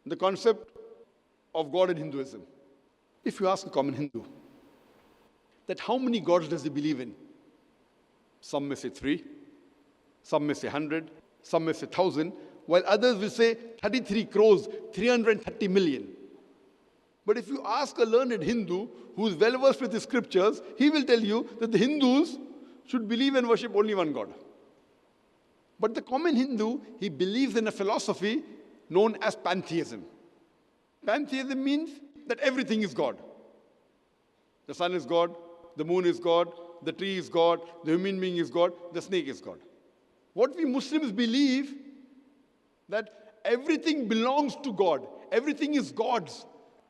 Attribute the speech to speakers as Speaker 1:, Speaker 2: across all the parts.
Speaker 1: the concept of God in Hinduism. If you ask a common Hindu that how many gods does he believe in? Some may say 3, some may say 100, some may say 1,000, while others will say 33 crores, 330 million. But if you ask a learned Hindu who is well versed with the scriptures, he will tell you that the Hindus should believe and worship only one God. But the common Hindu, he believes in a philosophy known as Pantheism. Pantheism means that everything is God. The sun is God, the moon is God, the tree is God, the human being is God, the snake is God. What we Muslims believe, that everything belongs to God. Everything is God's.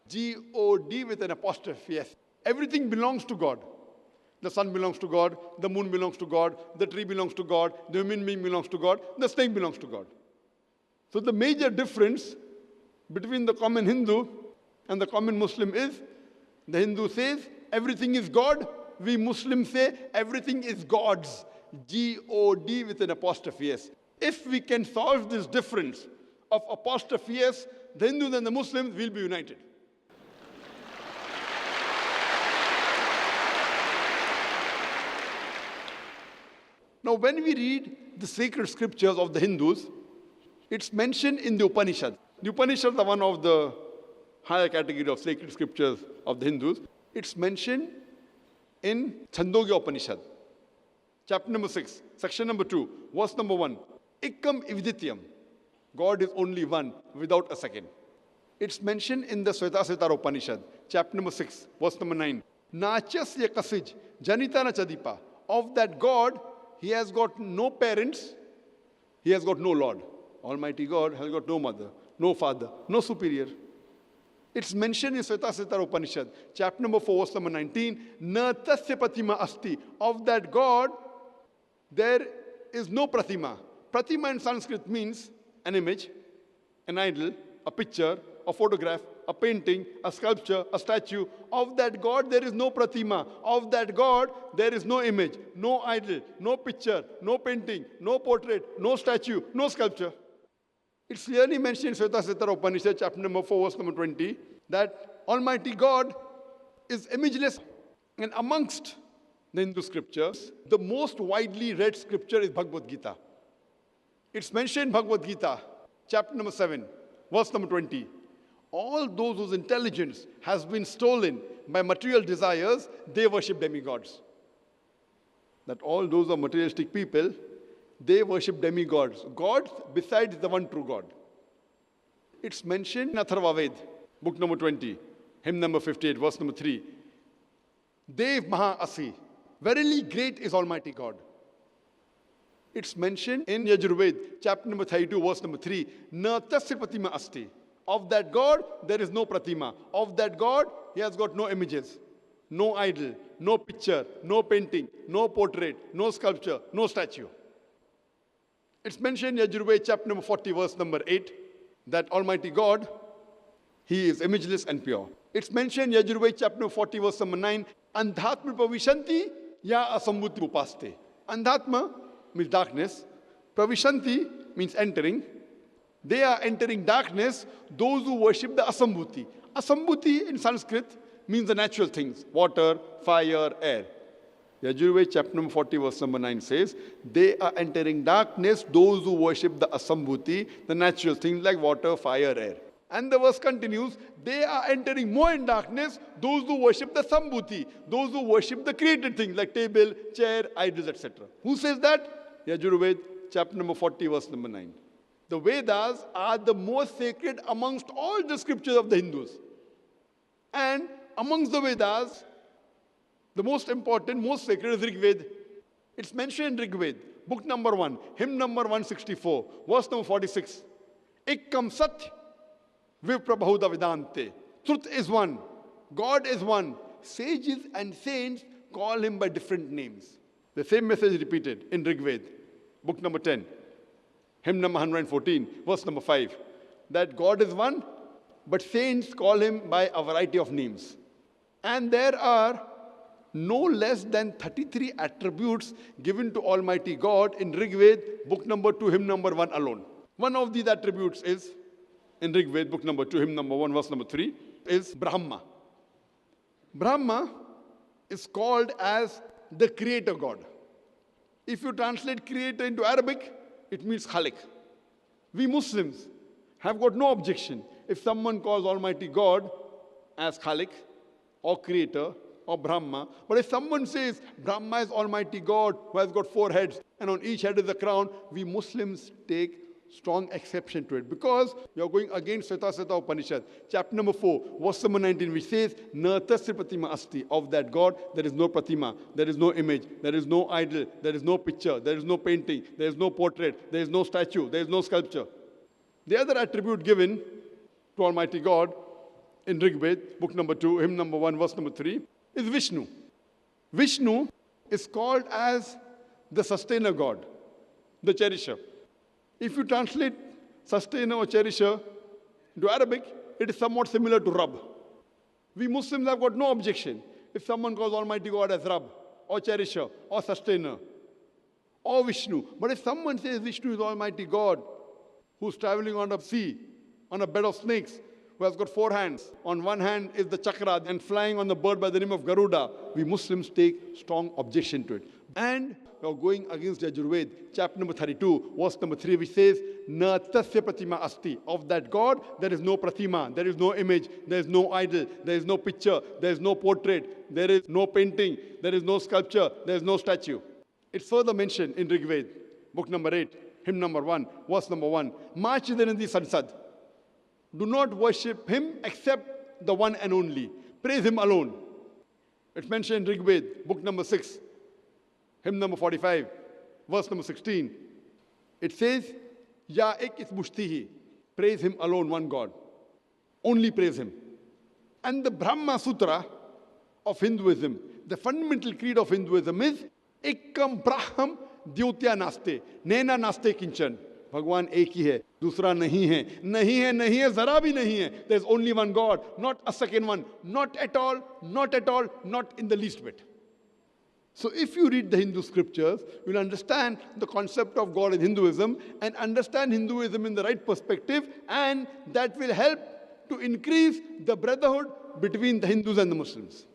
Speaker 1: G-O-D with an apostrophe, yes. Everything belongs to God. The sun belongs to God, the moon belongs to God, the tree belongs to God, the human being belongs to God, the snake belongs to God. So the major difference between the common Hindu and the common Muslim is, the Hindu says, everything is God. We Muslims say, everything is God's. G-O-D with an apostrophe S. If we can solve this difference of apostrophe S, the Hindus and the Muslims will be united. Now, when we read the sacred scriptures of the Hindus, it's mentioned in the Upanishads. The Upanishads are one of the higher category of sacred scriptures of the Hindus. It's mentioned in Chandogya Upanishad, chapter number 6, section number 2, verse number 1. Ikkam ividityam. God is only one, without a second. It's mentioned in the Svetasvatara Upanishad, chapter number 6, verse number 9. Nachasya kasij janitana chadipa. Of that God, he has got no parents, he has got no Lord. Almighty God has got no mother, no father, no superior. It's mentioned in Svetasvatara Upanishad, chapter number 4, verse number 19. Na tasya pratima asti. Of that God, there is no pratima. Pratima in Sanskrit means an image, an idol, a picture, a photograph, a painting, a sculpture, a statue. Of that God, there is no pratima. Of that God, there is no image, no idol, no picture, no painting, no portrait, no statue, no sculpture. It's clearly mentioned in Svetasvatara Upanishad, chapter number 4, verse number 20, that Almighty God is imageless. And amongst the Hindu scriptures, the most widely read scripture is Bhagavad Gita. It's mentioned in Bhagavad Gita, chapter number 7, verse number 20. All those whose intelligence has been stolen by material desires, they worship demigods. That all those are materialistic people, they worship demigods, gods besides the one true God. It's mentioned in Atharva Ved, book number 20, hymn number 58, verse number 3. Dev Maha Asi, verily great is Almighty God. It's mentioned in Yajurved, chapter number 32, verse number 3. Na tasya pratima asti. Of that God, there is no pratima. Of that God, he has got no images, no idol, no picture, no painting, no portrait, no sculpture, no statue. It's mentioned in Yajurved, chapter number 40, verse number 8, that Almighty God, he is imageless and pure. It's mentioned in Yajurved, chapter number 40, verse number 9, Andhatma pavishanti ya asambhuti upaste. Andhatma means darkness. Pravishanti means entering. They are entering darkness, those who worship the Asambhuti. Asambhuti in Sanskrit means the natural things, water, fire, air. Yajurved chapter number 40 verse number 9 says, they are entering darkness, those who worship the Asambhuti, the natural things like water, fire, air. And the verse continues, they are entering more in darkness, those who worship the Sambhuti, those who worship the created things like table, chair, idols, etc. Who says that? Yajurved chapter number 40 verse number 9. The Vedas are the most sacred amongst all the scriptures of the Hindus. And amongst the Vedas, the most important, most sacred is Rig Veda. It's mentioned in Rig Veda, book number 1, hymn number 164, verse number 46. Ikkam Sat Viprabahuda Vedante. Truth is one. God is one. Sages and saints call him by different names. The same message repeated in Rig Veda, book number 10. Hymn number 114, verse number 5, that God is one, but saints call him by a variety of names. And there are no less than 33 attributes given to Almighty God in Rig Veda, book number 2, hymn number 1 alone. One of these attributes is in Rig Veda, book number 2, hymn number 1, verse number 3, is Brahma. Brahma is called as the creator God. If you translate creator into Arabic, it means Khalik. We Muslims have got no objection if someone calls Almighty God as Khalik or creator or Brahma. But if someone says Brahma is Almighty God who has got 4 heads and on each head is a crown, we Muslims take strong exception to it, because you're going against Sveta Upanishad, chapter number 4, verse number 19, which says, Na tasya pratima asti. Of that God, there is no pratima, there is no image, there is no idol, there is no picture, there is no painting, there is no portrait, there is no statue, there is no sculpture. The other attribute given to Almighty God in Rig Veda, book number 2, hymn number 1, verse number 3, is Vishnu. Vishnu is called as the sustainer God, the cherisher. If you translate sustainer or cherisher into Arabic, it is somewhat similar to Rabb. We Muslims have got no objection if someone calls Almighty God as Rabb, or cherisher, or sustainer, or Vishnu. But if someone says Vishnu is Almighty God, who's traveling on a sea, on a bed of snakes, who has got 4 hands. On one hand is the chakra and flying on the bird by the name of Garuda. We Muslims take strong objection to it. And you're going against Yajurved, chapter number 32, verse number 3, which says, Na tasya pratima asti. Of that God, there is no pratima, there is no image, there is no idol, there is no picture, there is no portrait, there is no painting, there is no sculpture, there is no statue. It's further mentioned in Rig Veda, book number 8, hymn number 1, verse number 1. Ma chidanandi sansad. Do not worship him except the one and only. Praise him alone. It's mentioned in Rig Veda, book number 6, hymn number 45, verse number 16. It says, Ya ek is mushtihi. Praise him alone, one God. Only praise him. And the Brahma Sutra of Hinduism, the fundamental creed of Hinduism is, Ekam Braham Dyutya Naste. Nena Naste Kinchan. भगवान एक ही है, दूसरा नहीं है, नहीं है, नहीं है, जरा भी नहीं है. There is only one God, not a second one, not at all, not at all, not in the least bit. So if you read the Hindu scriptures, you'll understand the concept of God in Hinduism and understand Hinduism in the right perspective, and that will help to increase the brotherhood between the Hindus and the Muslims.